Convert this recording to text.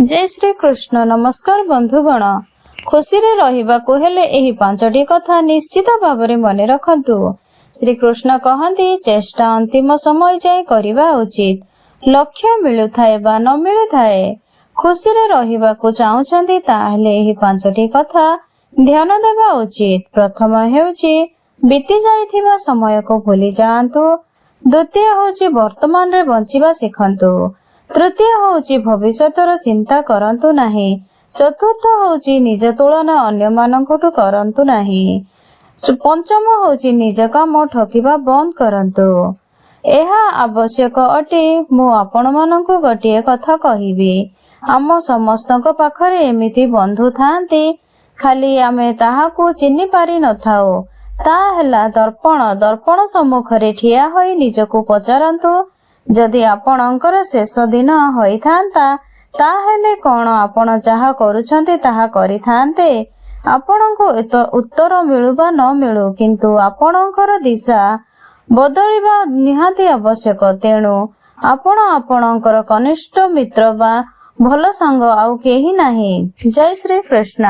जय श्री कृष्ण। नमस्कार बंधुगण, खुशी रे रहिबाकु हेले एही पांचटी कथा निश्चित भाबरे मने रखंतु। श्री कृष्ण कहंती चेष्टा अंतिम समय जाय करिबा उचित। लक्ष्य मिलु थाए बा न मिलु थाए, खुशी रे रहिबाकु चाहुछंती ताहेले एही पांचटी कथा ध्यान देबा उचित। प्रथम हेउची बीती जाइथिबा समय को भूली जाआंतु। द्वितीय होची वर्तमान रे बंचिबा सिखंतु। तृतीय होची भविष्यतर चिंता करंतु नाही। चतुर्थ होची निज तुलना अन्य मानकठु करंतु नाही। पंचम होची निज काम ठकिबा बंद करंतु। एहा आवश्यक अटे। मु आपण मानकु गटिए कथा कहिबी। आम समस्तक पाखरे एमिति बंधु थांती, खाली आमे ताहाकु चिन्हि पारि न थाओ। ता हेला दर्पण। दर्पण सम्मुखरे ठिया होई निजकु पचारंतु, जदि आपणकर शेष दिन होई थांता ताहेले कोन आपण जहा करूछंते ताहा करि थांते। आपणको उत्तर मिलु बा न मिलु, किंतु आपणकर दिशा बदलिबा निहाती आवश्यक। तेणु आपण आपणकर कनिष्ठ मित्र बा भल संग आउ केही नाही। जय श्री कृष्ण।